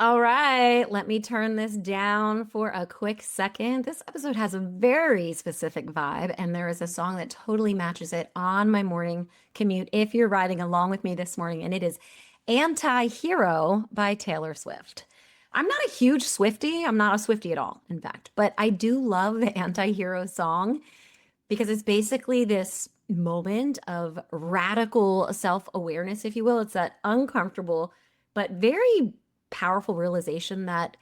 All right, let me turn this down for a quick second. This episode has a very specific vibe, and there is a song that totally matches it on my morning commute if you're riding along with me this morning, and it is Anti-Hero by Taylor Swift. I'm not a huge Swiftie. I'm not a Swiftie at all, in fact, but I do love the Anti-Hero song because it's basically this moment of radical self-awareness, if you will. It's that uncomfortable, but very powerful realization that,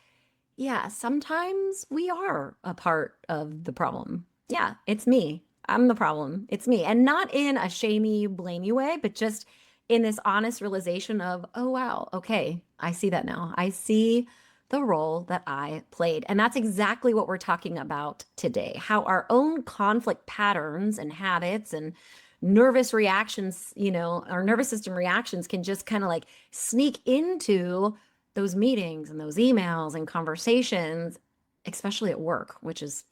yeah, sometimes we are a part of the problem. Yeah, it's me. I'm the problem. It's me. And not in a shamey, blamey way, but just in this honest realization of, oh, wow, okay, I see that now. I see the role that I played. And that's exactly what we're talking about today, how our own conflict patterns and habits and nervous reactions, our nervous system reactions can just kind of like sneak into those meetings and those emails and conversations, especially at work, which is,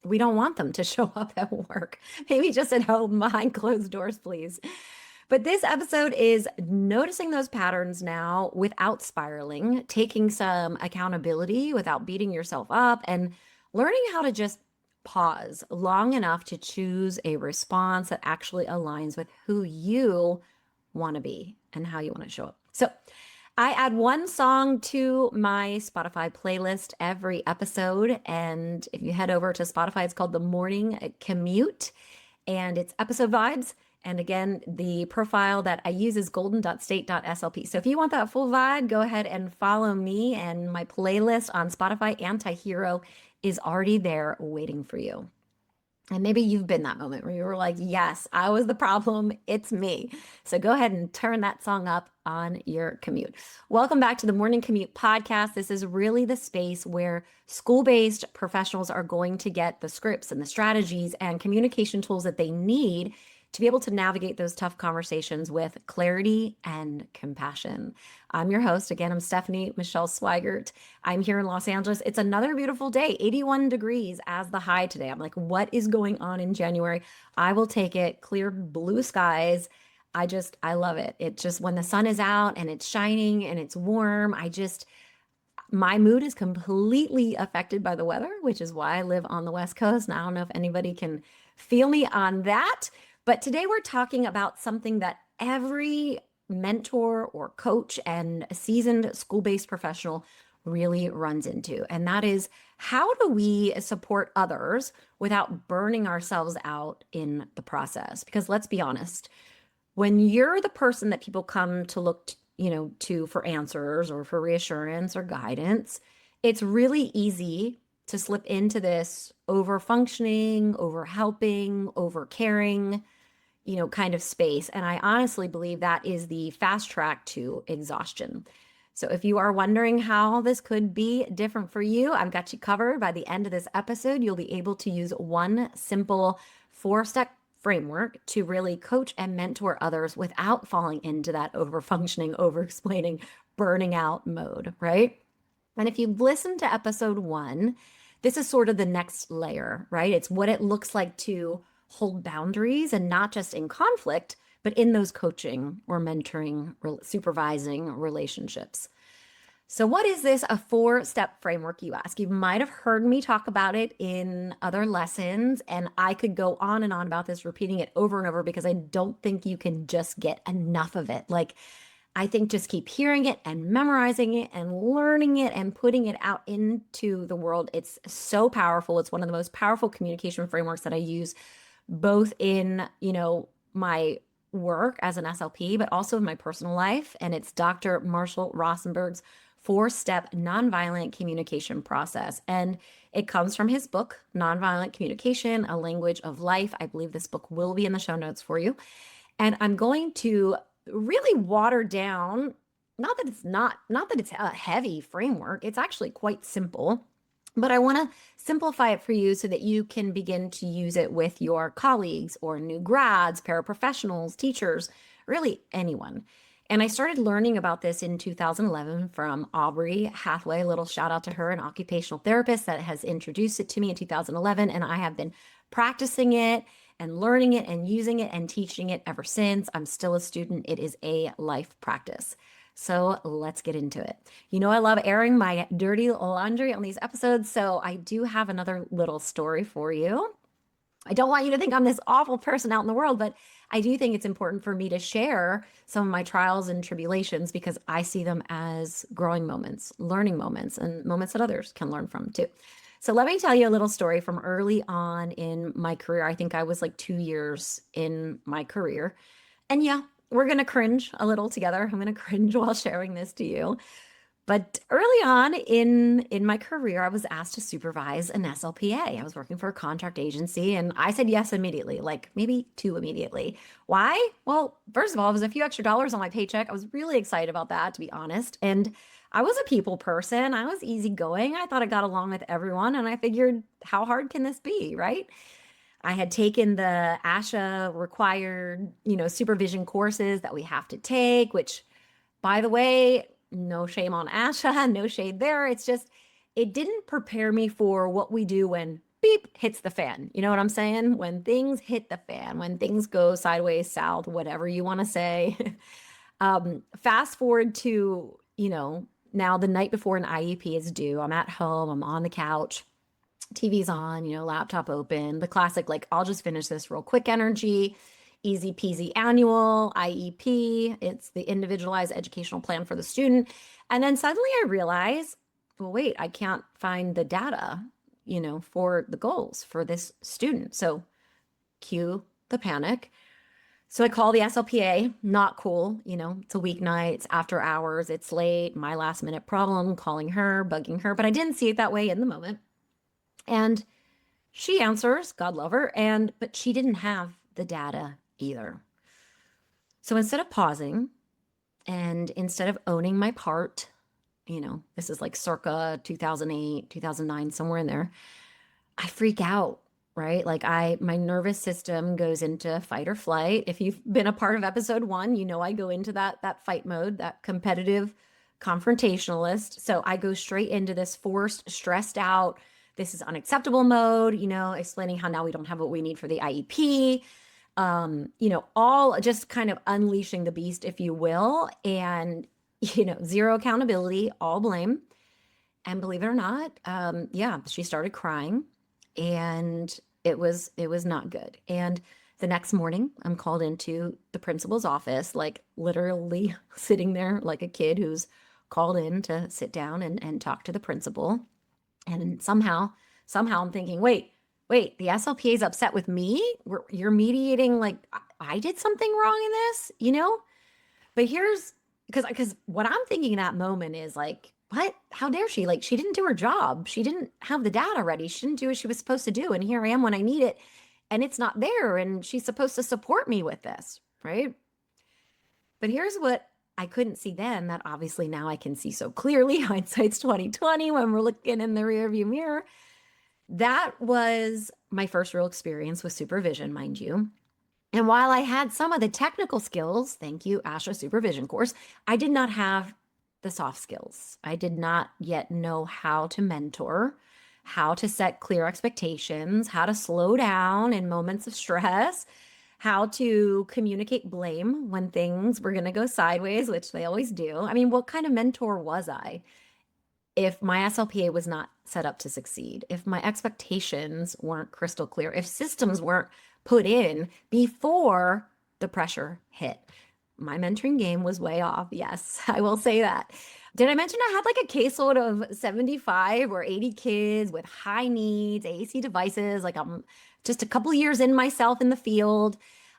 we don't want them to show up at work. Maybe just at home behind closed doors, please. But this episode is noticing those patterns now without spiraling, taking some accountability without beating yourself up, and learning how to just pause long enough to choose a response that actually aligns with who you want to be and how you want to show up. So, I add one song to my Spotify playlist every episode. And if you head over to Spotify, it's called The Morning Commute and it's episode vibes. And again, the profile that I use is golden.state.slp. So if you want that full vibe, go ahead and follow me, and my playlist on Spotify, Anti-Hero, is already there waiting for you. And maybe you've been that moment where you were like, yes, I was the problem. It's me. So go ahead and turn that song up on your commute. Welcome back to the Morning Commute podcast. This is really the space where school-based professionals are going to get the scripts and the strategies and communication tools that they need to be able to navigate those tough conversations with clarity and compassion. I'm your host. Again, I'm Stephanie Michele Sweigart. I'm here in Los Angeles. It's another beautiful day, 81 degrees as the high today. I'm like, what is going on in January? I will take it. Clear blue skies. I love it. It just, when the sun is out and it's shining and it's warm, my mood is completely affected by the weather, which is why I live on the West Coast. And I don't know if anybody can feel me on that. But today we're talking about something that every mentor or coach and seasoned school-based professional really runs into. And that is, how do we support others without burning ourselves out in the process? Because let's be honest, when you're the person that people come to look to for answers or for reassurance or guidance, it's really easy to slip into this over functioning, over helping, over caring, kind of space. And I honestly believe that is the fast track to exhaustion. So if you are wondering how this could be different for you, I've got you covered. By the end of this episode, you'll be able to use one simple 4-step framework to really coach and mentor others without falling into that over functioning, over explaining, burning out mode, right? And if you've listened to episode 1, this is sort of the next layer, right? It's what it looks like to hold boundaries, and not just in conflict, but in those coaching or mentoring, supervising relationships. So what is this, a 4-step framework, you ask? You might have heard me talk about it in other lessons, and I could go on and on about this, repeating it over and over, because I don't think you can just get enough of it. I think just keep hearing it and memorizing it and learning it and putting it out into the world. It's so powerful. It's one of the most powerful communication frameworks that I use both in, my work as an SLP, but also in my personal life. And it's Dr. Marshall Rosenberg's 4-step nonviolent communication process. And it comes from his book, Nonviolent Communication, A Language of Life. I believe this book will be in the show notes for you. And I'm going to really water down, not that it's a heavy framework. It's actually quite simple. But I want to simplify it for you so that you can begin to use it with your colleagues or new grads, paraprofessionals, teachers, really anyone. And I started learning about this in 2011 from Aubrey Hathaway. A little shout out to her, an occupational therapist that has introduced it to me in 2011. And I have been practicing it and learning it and using it and teaching it ever since. I'm still a student. It is a life practice. So let's get into it. You know, I love airing my dirty laundry on these episodes. So I do have another little story for you. I don't want you to think I'm this awful person out in the world, but I do think it's important for me to share some of my trials and tribulations because I see them as growing moments, learning moments, and moments that others can learn from too. So let me tell you a little story from early on in my career. I think I was like 2 years in my career. And yeah, we're going to cringe a little together. I'm going to cringe while sharing this to you. But early on in my career, I was asked to supervise an SLPA. I was working for a contract agency and I said yes immediately, like maybe two immediately. Why? Well, first of all, it was a few extra dollars on my paycheck. I was really excited about that, to be honest. And I was a people person. I was easygoing. I thought I got along with everyone and I figured, how hard can this be, right? I had taken the ASHA required, supervision courses that we have to take, which, by the way, no shame on ASHA, no shade there. It's just, it didn't prepare me for what we do when beep hits the fan. You know what I'm saying? When things hit the fan, when things go sideways, south, whatever you want to say. Fast forward to, now the night before an IEP is due, I'm at home, I'm on the couch, TV's on, laptop open, the classic, like, I'll just finish this real quick energy. Easy peasy annual, IEP. It's the individualized educational plan for the student. And then suddenly I realize, well, wait, I can't find the data, for the goals for this student. So cue the panic. So I call the SLPA, not cool. It's a weeknight, it's after hours, it's late, my last minute problem, calling her, bugging her, but I didn't see it that way in the moment. And she answers, God love her, but she didn't have the data either. So instead of pausing and instead of owning my part, this is like circa 2008, 2009, somewhere in there, I freak out, right? Like my nervous system goes into fight or flight. If you've been a part of episode 1, I go into that fight mode, that competitive confrontationalist. So I go straight into this forced, stressed out, this is unacceptable mode, explaining how now we don't have what we need for the IEP. All just kind of unleashing the beast, if you will, and, zero accountability, all blame. And believe it or not, she started crying and it was not good. And the next morning I'm called into the principal's office, like literally sitting there like a kid who's called in to sit down and talk to the principal. And somehow I'm thinking, wait, the SLPA is upset with me? You're mediating, like, I did something wrong in this, But here's, because what I'm thinking in that moment is like, what? How dare she? Like, she didn't do her job. She didn't have the data ready. She didn't do what she was supposed to do. And here I am when I need it, and it's not there. And she's supposed to support me with this, right? But here's what I couldn't see then that obviously now I can see so clearly. Hindsight's 2020 when we're looking in the rearview mirror. That was my first real experience with supervision, mind you. And while I had some of the technical skills, thank you, ASHA supervision course, I did not have the soft skills. I did not yet know how to mentor, how to set clear expectations, how to slow down in moments of stress, how to communicate blame when things were going to go sideways, which they always do. I mean, what kind of mentor was I if my SLPA was not set up to succeed, if my expectations weren't crystal clear, if systems weren't put in before the pressure hit? My mentoring game was way off. Yes, I will say that. Did I mention I had like a caseload of 75 or 80 kids with high needs, AAC devices? Like, I'm just a couple years in myself in the field.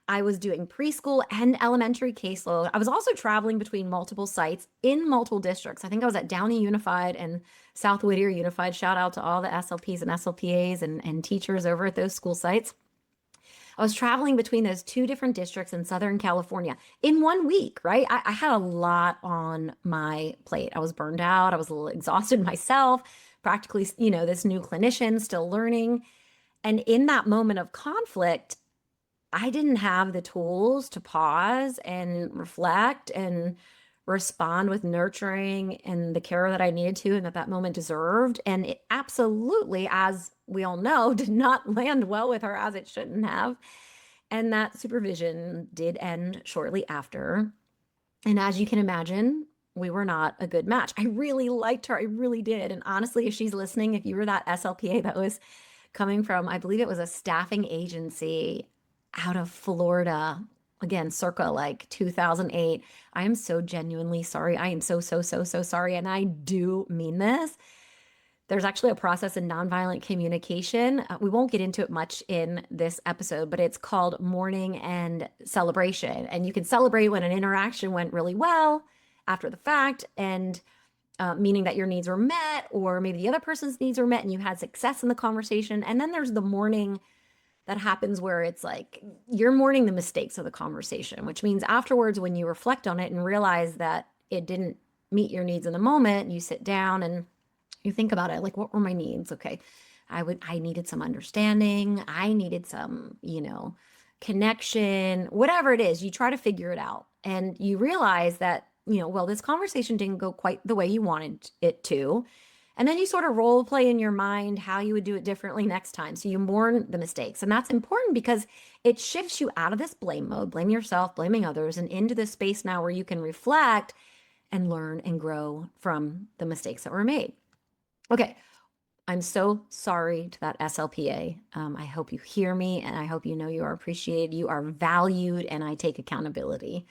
I was doing preschool and elementary caseload. I was also traveling between multiple sites in multiple districts. I think I was at Downey Unified and South Whittier Unified. Shout out to all the SLPs and SLPAs and teachers over at those school sites. I was traveling between those 2 different districts in Southern California in 1 week, right? I had a lot on my plate. I was burned out. I was a little exhausted myself, practically, this new clinician still learning. And in that moment of conflict, I didn't have the tools to pause and reflect and respond with nurturing and the care that I needed to and that moment deserved. And it absolutely, as we all know, did not land well with her, as it shouldn't have. And that supervision did end shortly after. And as you can imagine, we were not a good match. I really liked her. I really did. And honestly, if she's listening, if you were that SLPA that was coming from, I believe it was a staffing agency out of Florida, again, circa like 2008, I am so genuinely sorry. I am so, so, so, so sorry. And I do mean this. There's actually a process in nonviolent communication. We won't get into it much in this episode, but it's called mourning and celebration. And you can celebrate when an interaction went really well after the fact, and meaning that your needs were met, or maybe the other person's needs were met and you had success in the conversation. And then there's the mourning that happens where it's like you're mourning the mistakes of the conversation, which means afterwards, when you reflect on it and realize that it didn't meet your needs in the moment, you sit down and you think about it, like, what were my needs? Okay. I needed some understanding. I needed some, connection, whatever it is, you try to figure it out. And you realize that, well, this conversation didn't go quite the way you wanted it to. And then you sort of role play in your mind how you would do it differently next time. So you mourn the mistakes. And that's important because it shifts you out of this blame mode, blame yourself, blaming others, and into this space now where you can reflect and learn and grow from the mistakes that were made. Okay, I'm so sorry to that SLPA. I hope you hear me, and I hope you know you are appreciated, you are valued, and I take accountability.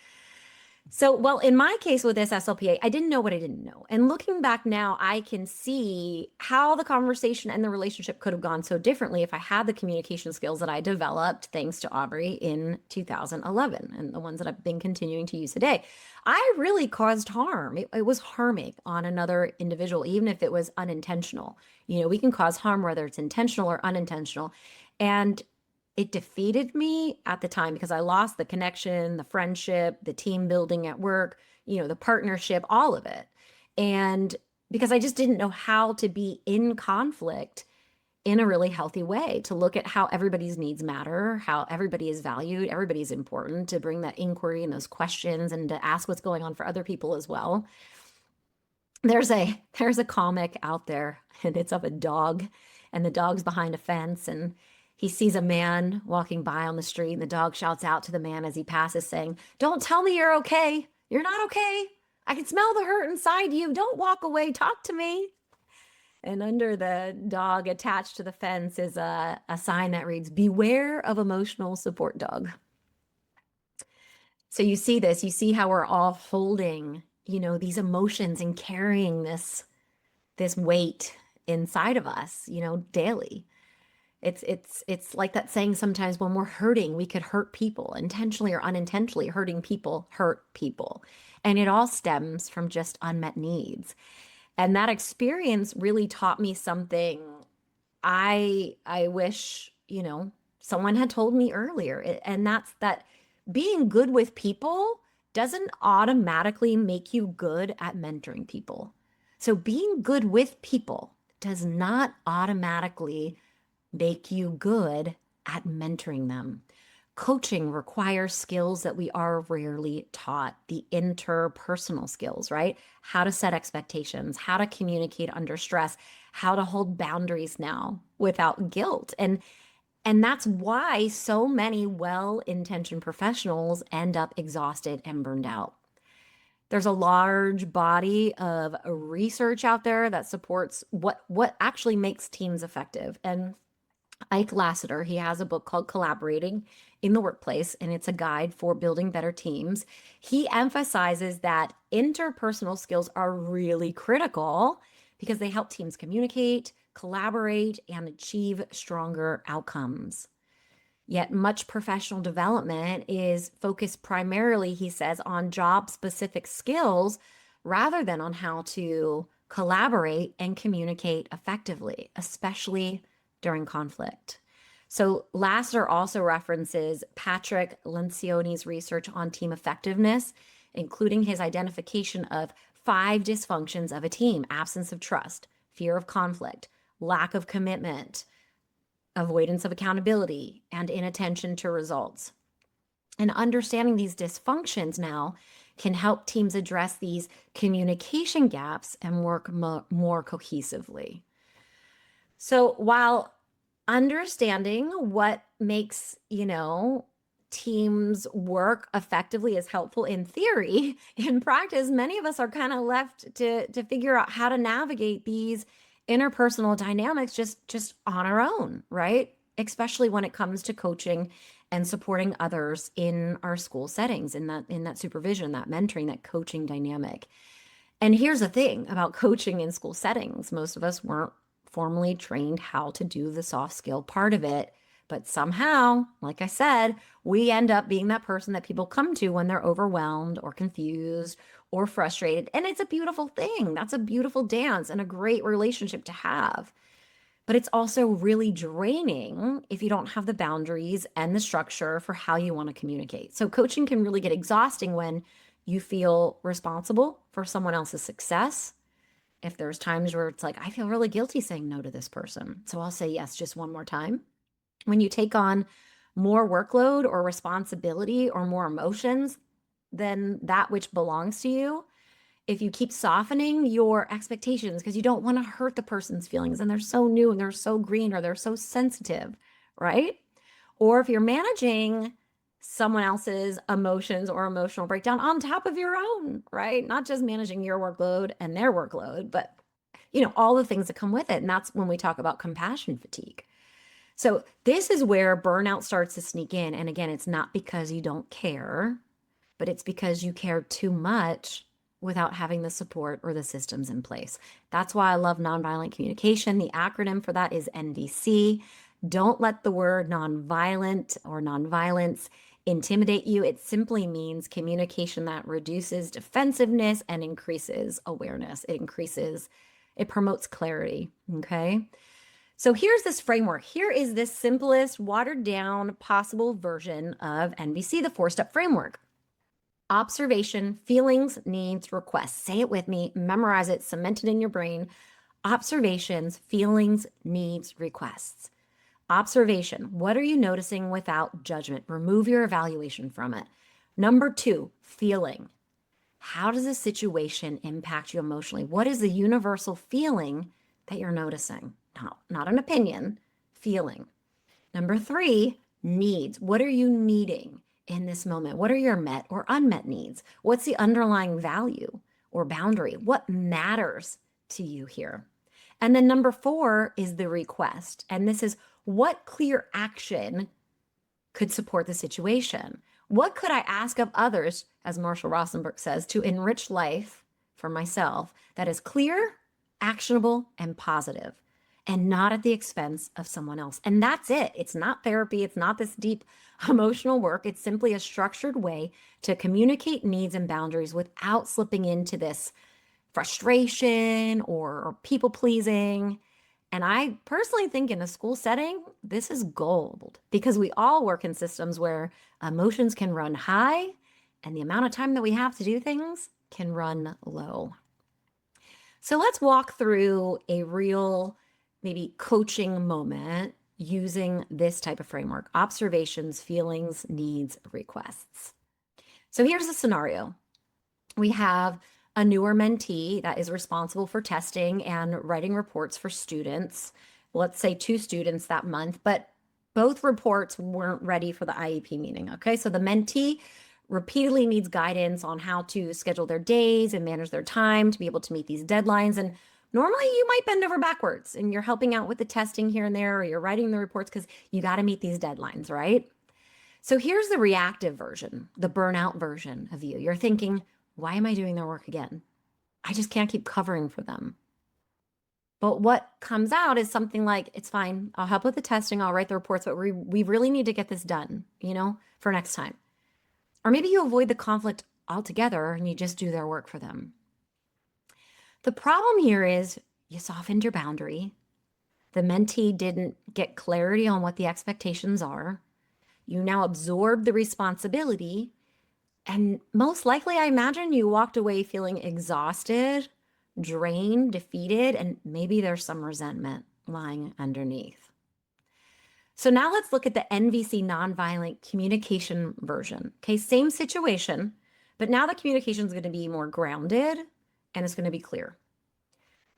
So, well, in my case with this SLPA, I didn't know what I didn't know. And looking back now, I can see how the conversation and the relationship could have gone so differently if I had the communication skills that I developed thanks to Aubrey in 2011 and the ones that I've been continuing to use today. I really caused harm. It was harming on another individual, even if it was unintentional. We can cause harm whether it's intentional or unintentional. And it defeated me at the time because I lost the connection, the friendship, the team building at work, the partnership, all of it. And because I just didn't know how to be in conflict in a really healthy way, to look at how everybody's needs matter, how everybody is valued, everybody's important, to bring that inquiry and those questions and to ask what's going on for other people as well. There's a comic out there, and it's of a dog, and the dog's behind a fence, and he sees a man walking by on the street, and the dog shouts out to the man as he passes, saying, "Don't tell me you're okay. You're not okay. I can smell the hurt inside you. Don't walk away. Talk to me." And under the dog attached to the fence is a sign that reads, "Beware of emotional support dog." So you see this, you see how we're all holding, these emotions and carrying this weight inside of us, daily. It's like that saying, sometimes when we're hurting, we could hurt people, intentionally or unintentionally. Hurting people hurt people. And it all stems from just unmet needs. And that experience really taught me something I wish, someone had told me earlier. And that's that being good with people doesn't automatically make you good at mentoring people. So being good with people does not automatically make you good at mentoring them. Coaching requires skills that we are rarely taught, the interpersonal skills, right? How to set expectations, how to communicate under stress, how to hold boundaries now without guilt. And that's why so many well-intentioned professionals end up exhausted and burned out. There's a large body of research out there that supports what actually makes teams effective. And Ike Lassiter, he has a book called Collaborating in the Workplace, and it's a guide for building better teams. He emphasizes that interpersonal skills are really critical because they help teams communicate, collaborate, and achieve stronger outcomes. Yet much professional development is focused primarily, he says, on job-specific skills rather than on how to collaborate and communicate effectively, especially during conflict. So Lassiter also references Patrick Lencioni's research on team effectiveness, including his identification of 5 dysfunctions of a team: absence of trust, fear of conflict, lack of commitment, avoidance of accountability, and inattention to results. And understanding these dysfunctions now can help teams address these communication gaps and work more cohesively. So while understanding what makes, teams work effectively is helpful in theory. In practice, many of us are kind of left to figure out how to navigate these interpersonal dynamics just on our own, right? Especially when it comes to coaching and supporting others in our school settings, in that supervision, that mentoring, that coaching dynamic. And here's the thing about coaching in school settings. Most of us weren't formally trained how to do the soft skill part of it. But somehow, like I said, we end up being that person that people come to when they're overwhelmed or confused or frustrated. And it's a beautiful thing. That's a beautiful dance and a great relationship to have. But it's also really draining if you don't have the boundaries and the structure for how you want to communicate. So coaching can really get exhausting when you feel responsible for someone else's success. If there's times where it's like, I feel really guilty saying no to this person, so I'll say yes just one more time. When you take on more workload or responsibility or more emotions than that which belongs to you, if you keep softening your expectations because you don't want to hurt the person's feelings and they're so new and they're so green or they're so sensitive, right? Or if you're managing someone else's emotions or emotional breakdown on top of your own, right? Not just managing your workload and their workload, but all the things that come with it. And that's when we talk about compassion fatigue. So this is where burnout starts to sneak in. And again, it's not because you don't care, but it's because you care too much without having the support or the systems in place. That's why I love nonviolent communication. The acronym for that is NVC. Don't let the word nonviolent or nonviolence intimidate you. It simply means communication that reduces defensiveness and increases awareness. It promotes clarity, okay? So here's this framework. Here is this simplest, watered down possible version of NVC, the 4-step framework. Observation, feelings, needs, requests. Say it with me, memorize it, cement it in your brain. Observations, feelings, needs, requests. Observation, what are you noticing without judgment? Remove your evaluation from it. Number 2, feeling. How does a situation impact you emotionally? What is the universal feeling that you're noticing? Not an opinion, feeling. Number 3, needs. What are you needing in this moment? What are your met or unmet needs? What's the underlying value or boundary? What matters to you here? And then number 4 is the request. And this is what clear action could support the situation? What could I ask of others, as Marshall Rosenberg says, to enrich life for myself that is clear, actionable, and positive, and not at the expense of someone else? And that's it. It's not therapy. It's not this deep emotional work. It's simply a structured way to communicate needs and boundaries without slipping into this frustration or people pleasing. And I personally think in a school setting, this is gold because we all work in systems where emotions can run high and the amount of time that we have to do things can run low. So let's walk through a real maybe coaching moment using this type of framework: observations, feelings, needs, requests. So here's a scenario. We have a newer mentee that is responsible for testing and writing reports for students. Let's say 2 students that month, but both reports weren't ready for the IEP meeting, okay? So the mentee repeatedly needs guidance on how to schedule their days and manage their time to be able to meet these deadlines. And normally you might bend over backwards and you're helping out with the testing here and there, or you're writing the reports because you got to meet these deadlines, right? So here's the reactive version, the burnout version of you. You're thinking, why am I doing their work again? I just can't keep covering for them. But what comes out is something like, it's fine, I'll help with the testing, I'll write the reports, but we really need to get this done, for next time. Or maybe you avoid the conflict altogether and you just do their work for them. The problem here is you softened your boundary. The mentee didn't get clarity on what the expectations are. You now absorb the responsibility. And most likely, I imagine you walked away feeling exhausted, drained, defeated, and maybe there's some resentment lying underneath. So now let's look at the NVC nonviolent communication version. Okay, same situation, but now the communication is going to be more grounded and it's going to be clear.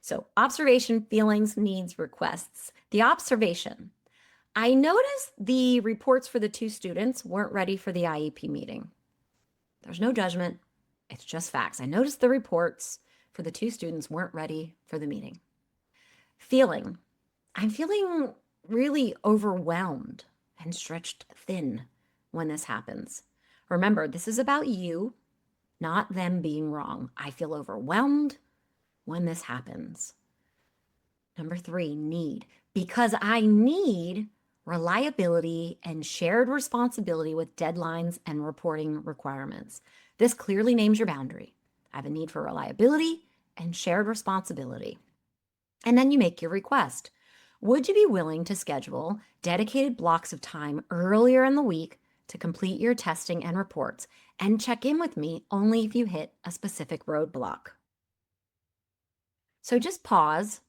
So observation, feelings, needs, requests. The observation: I noticed the reports for the 2 students weren't ready for the IEP meeting. There's no judgment. It's just facts. I noticed the reports for the 2 students weren't ready for the meeting. Feeling. I'm feeling really overwhelmed and stretched thin when this happens. Remember, this is about you, not them being wrong. I feel overwhelmed when this happens. Number 3, need. Because I need reliability and shared responsibility with deadlines and reporting requirements. This clearly names your boundary. I have a need for reliability and shared responsibility. And then you make your request. Would you be willing to schedule dedicated blocks of time earlier in the week to complete your testing and reports and check in with me only if you hit a specific roadblock? So just pause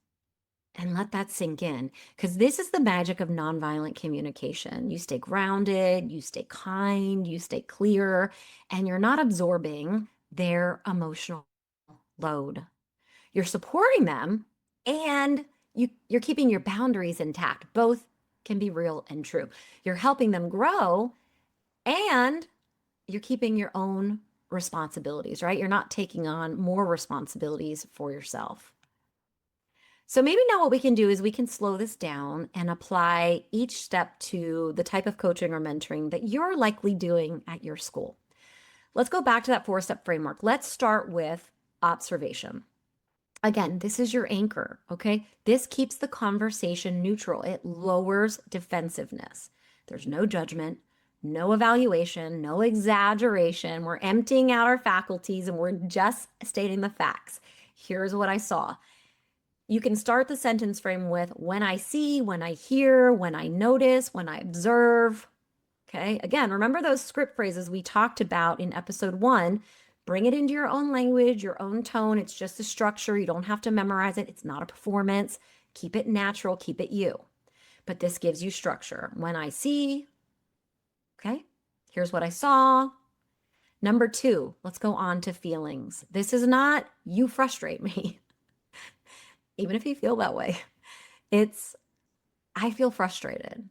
and let that sink in, because this is the magic of nonviolent communication. You stay grounded, you stay kind, you stay clear, and you're not absorbing their emotional load. You're supporting them, and you're keeping your boundaries intact. Both can be real and true. You're helping them grow, and you're keeping your own responsibilities, right? You're not taking on more responsibilities for yourself. So maybe now what we can do is we can slow this down and apply each step to the type of coaching or mentoring that you're likely doing at your school. Let's go back to that 4-step framework. Let's start with observation. Again, this is your anchor, okay? This keeps the conversation neutral. It lowers defensiveness. There's no judgment, no evaluation, no exaggeration. We're emptying out our faculties and we're just stating the facts. Here's what I saw. You can start the sentence frame with when I see, when I hear, when I notice, when I observe. Okay, again, remember those script phrases we talked about in episode 1. Bring it into your own language, your own tone. It's just a structure. You don't have to memorize it. It's not a performance. Keep it natural, keep it you. But this gives you structure. When I see, okay, here's what I saw. Number 2, let's go on to feelings. This is not you frustrate me. Even if you feel that way, it's I feel frustrated,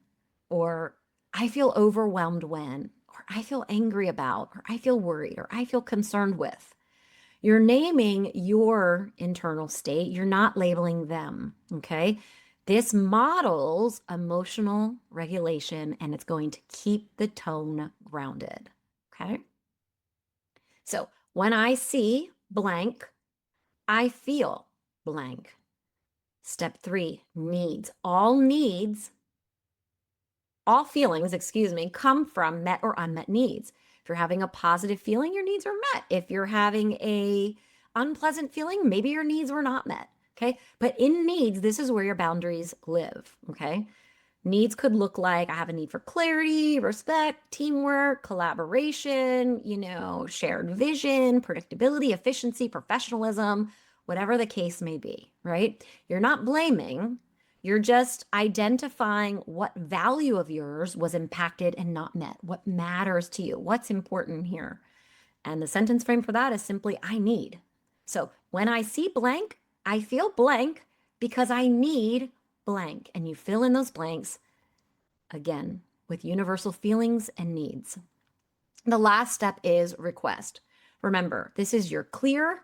or I feel overwhelmed when, or I feel angry about, or I feel worried, or I feel concerned with. You're naming your internal state. You're not labeling them, okay? This models emotional regulation, and it's going to keep the tone grounded, okay? So when I see blank, I feel blank. Step 3, needs. All feelings, come from met or unmet needs. If you're having a positive feeling, your needs are met. If you're having a unpleasant feeling, maybe your needs were not met, okay? But in needs, this is where your boundaries live, okay? Needs could look like I have a need for clarity, respect, teamwork, collaboration, shared vision, predictability, efficiency, professionalism, whatever the case may be, right? You're not blaming. You're just identifying what value of yours was impacted and not met, what matters to you, what's important here. And the sentence frame for that is simply, I need. So when I see blank, I feel blank because I need blank. And you fill in those blanks, again, with universal feelings and needs. The last step is request. Remember, this is your clear,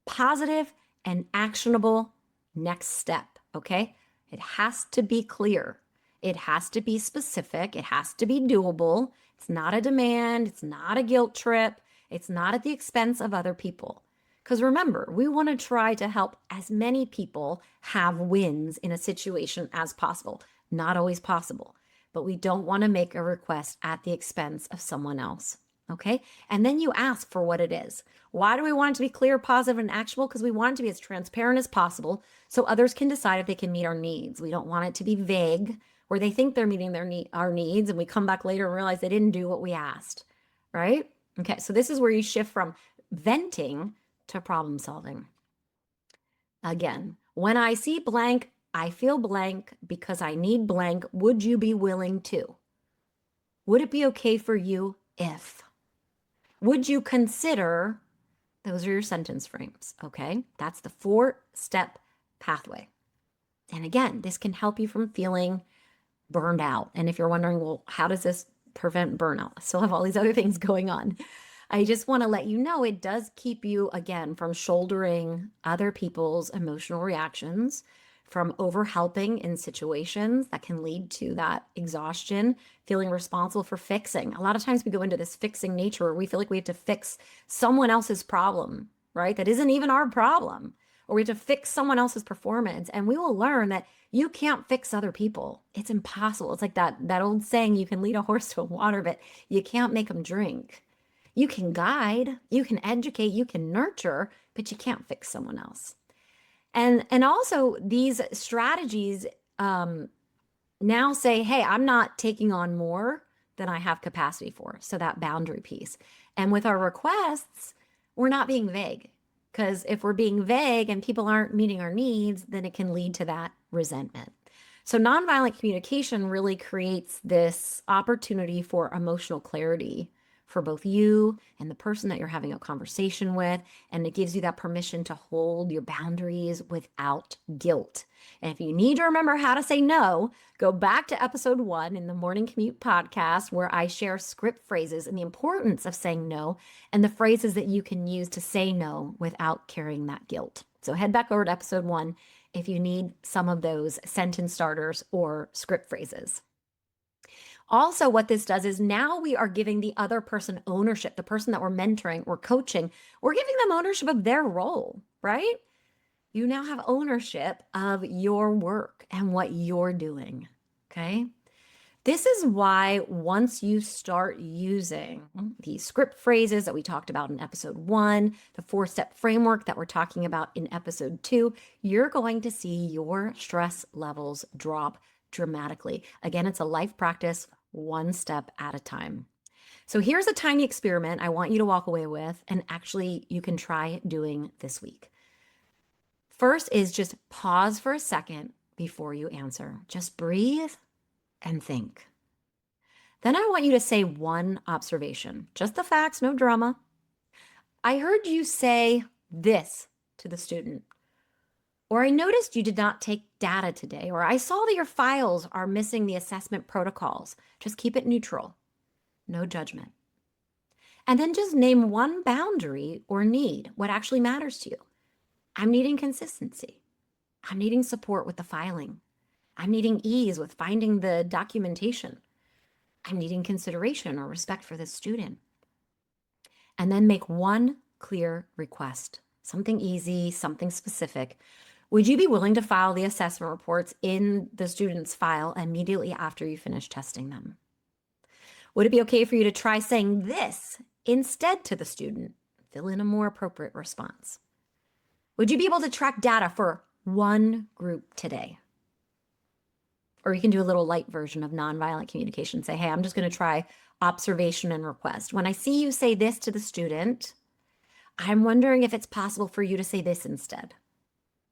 positive, and actionable next step, okay? It has to be clear. It has to be specific. It has to be doable. It's not a demand. It's not a guilt trip. It's not at the expense of other people. Because remember, we want to try to help as many people have wins in a situation as possible. Not always possible, but we don't want to make a request at the expense of someone else. Okay. And then you ask for what it is. Why do we want it to be clear, positive, and actionable? Because we want it to be as transparent as possible so others can decide if they can meet our needs. We don't want it to be vague where they think they're meeting our needs and we come back later and realize they didn't do what we asked, right? Okay. So this is where you shift from venting to problem solving. Again, when I see blank, I feel blank because I need blank. Would you be willing to? Would it be okay for you if? Would you consider? Those are your sentence frames, okay? That's the 4-step pathway. And again, this can help you from feeling burned out. And if you're wondering, well, how does this prevent burnout? I still have all these other things going on. I just want to let you know it does keep you, again, from shouldering other people's emotional reactions, from overhelping in situations that can lead to that exhaustion, feeling responsible for fixing. A lot of times we go into this fixing nature where we feel like we have to fix someone else's problem, right? That isn't even our problem. Or we have to fix someone else's performance. And we will learn that you can't fix other people. It's impossible. It's like that old saying, you can lead a horse to water, but you can't make them drink. You can guide, you can educate, you can nurture, but you can't fix someone else. And also these strategies now say, hey, I'm not taking on more than I have capacity for. So that boundary piece. And with our requests, we're not being vague. Because if we're being vague and people aren't meeting our needs, then it can lead to that resentment. So nonviolent communication really creates this opportunity for emotional clarity for both you and the person that you're having a conversation with. And it gives you that permission to hold your boundaries without guilt. And if you need to remember how to say no, go back to episode 1 in the Morning Commute podcast, where I share script phrases and the importance of saying no and the phrases that you can use to say no without carrying that guilt. So head back over to episode 1 if you need some of those sentence starters or script phrases. Also, what this does is now we are giving the other person ownership, the person that we're mentoring or coaching, we're giving them ownership of their role, right? You now have ownership of your work and what you're doing, okay? This is why once you start using the script phrases that we talked about in episode 1, the 4-step framework that we're talking about in episode 2, you're going to see your stress levels drop dramatically. Again, it's a life practice, one step at a time. So here's a tiny experiment I want you to walk away with, and actually you can try doing this week. First is just pause for a second before you answer. Just breathe and think. Then I want you to say one observation, just the facts, no drama. I heard you say this to the student. Or I noticed you did not take data today, or I saw that your files are missing the assessment protocols. Just keep it neutral, no judgment. And then just name one boundary or need, what actually matters to you. I'm needing consistency. I'm needing support with the filing. I'm needing ease with finding the documentation. I'm needing consideration or respect for the student. And then make one clear request, something easy, something specific. Would you be willing to file the assessment reports in the student's file immediately after you finish testing them? Would it be okay for you to try saying this instead to the student? Fill in a more appropriate response. Would you be able to track data for one group today? Or you can do a little light version of nonviolent communication. Say, hey, I'm just going to try observation and request. When I see you say this to the student, I'm wondering if it's possible for you to say this instead.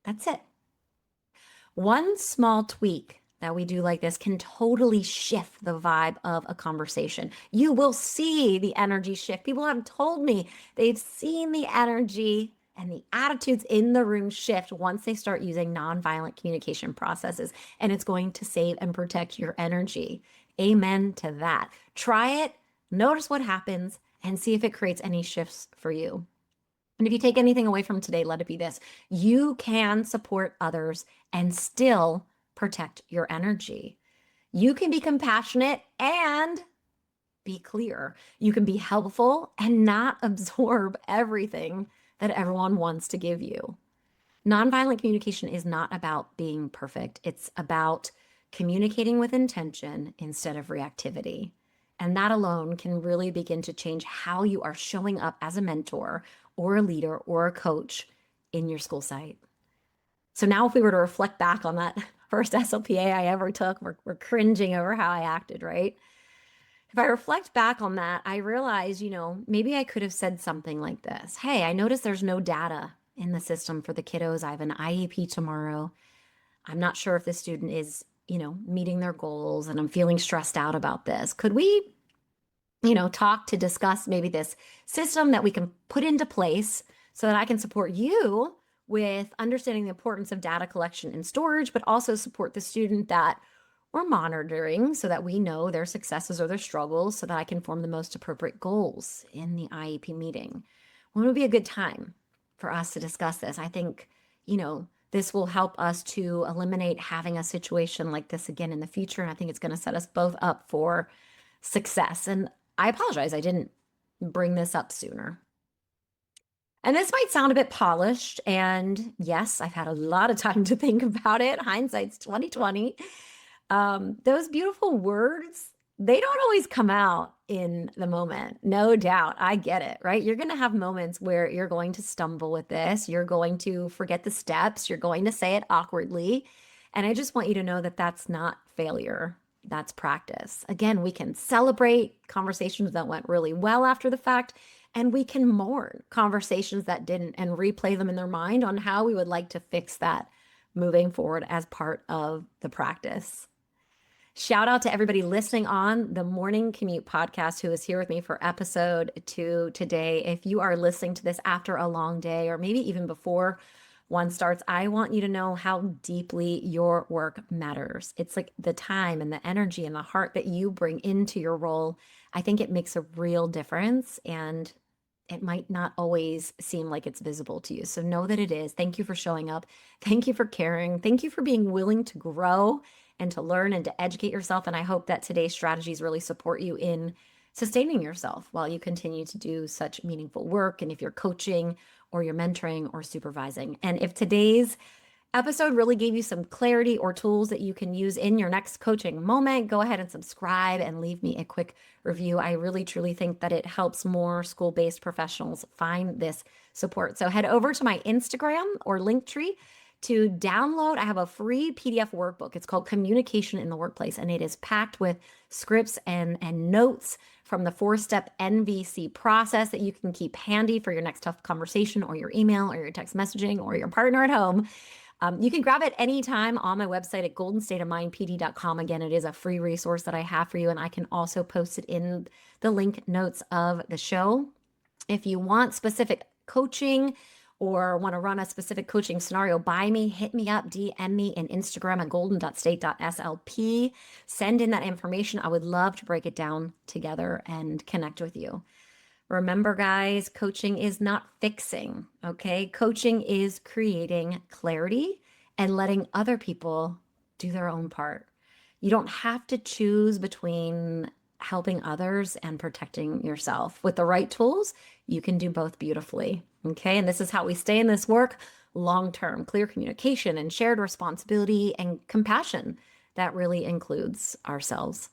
That's it. One small tweak that we do like this can totally shift the vibe of a conversation. You will see the energy shift. People have told me they've seen the energy and the attitudes in the room shift once they start using nonviolent communication processes, and it's going to save and protect your energy. Amen to that. Try it, notice what happens, and see if it creates any shifts for you. And if you take anything away from today, let it be this. You can support others and still protect your energy. You can be compassionate and be clear. You can be helpful and not absorb everything that everyone wants to give you. Nonviolent communication is not about being perfect. It's about communicating with intention instead of reactivity. And that alone can really begin to change how you are showing up as a mentor or a leader or a coach in your school site. So now if we were to reflect back on that first SLPA I ever took, we're cringing over how I acted, right? If I reflect back on that, I realize, maybe I could have said something like this. Hey, I noticed there's no data in the system for the kiddos. I have an IEP tomorrow. I'm not sure if the student is, meeting their goals, and I'm feeling stressed out about this. Could we, talk to discuss maybe this system that we can put into place so that I can support you with understanding the importance of data collection and storage, but also support the student that or monitoring so that we know their successes or their struggles so that I can form the most appropriate goals in the IEP meeting. When would be a good time for us to discuss this? I think, this will help us to eliminate having a situation like this again in the future. And I think it's going to set us both up for success. And I apologize, I didn't bring this up sooner. And this might sound a bit polished. And yes, I've had a lot of time to think about it. Hindsight's 2020. Those beautiful words, they don't always come out in the moment. No doubt. I get it, right? You're going to have moments where you're going to stumble with this. You're going to forget the steps. You're going to say it awkwardly. And I just want you to know that that's not failure. That's practice. Again, we can celebrate conversations that went really well after the fact, and we can mourn conversations that didn't and replay them in their mind on how we would like to fix that moving forward as part of the practice. Shout out to everybody listening on the Morning Commute podcast who is here with me for episode 2 today. If you are listening to this after a long day or maybe even before one starts, I want you to know how deeply your work matters. It's like the time and the energy and the heart that you bring into your role. I think it makes a real difference, and it might not always seem like it's visible to you. So know that it is. Thank you for showing up. Thank you for caring. Thank you for being willing to grow and to learn and to educate yourself. And I hope that today's strategies really support you in sustaining yourself while you continue to do such meaningful work. And if you're coaching or you're mentoring or supervising. And if today's episode really gave you some clarity or tools that you can use in your next coaching moment, go ahead and subscribe and leave me a quick review. I really, truly think that it helps more school-based professionals find this support. So head over to my Instagram or Linktree to download. I have a free PDF workbook. It's called Communication in the Workplace, and it is packed with scripts and notes from the 4-step NVC process that you can keep handy for your next tough conversation or your email or your text messaging or your partner at home. You can grab it anytime on my website at goldenstateofmindpd.com. Again, it is a free resource that I have for you, and I can also post it in the link notes of the show. If you want specific coaching or want to run a specific coaching scenario by me, hit me up, DM me in Instagram at golden.state.slp. Send in that information. I would love to break it down together and connect with you. Remember, guys, coaching is not fixing, okay? Coaching is creating clarity and letting other people do their own part. You don't have to choose between helping others and protecting yourself. With the right tools, you can do both beautifully, okay? And this is how we stay in this work long-term. Clear communication and shared responsibility and compassion that really includes ourselves.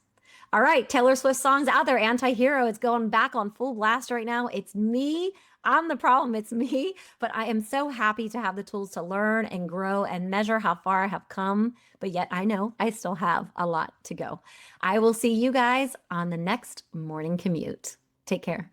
All right, Taylor Swift song's out there. Anti-Hero is going back on full blast right now. It's me. I'm the problem. It's me. But I am so happy to have the tools to learn and grow and measure how far I have come. But yet I know I still have a lot to go. I will see you guys on the next Morning Commute. Take care.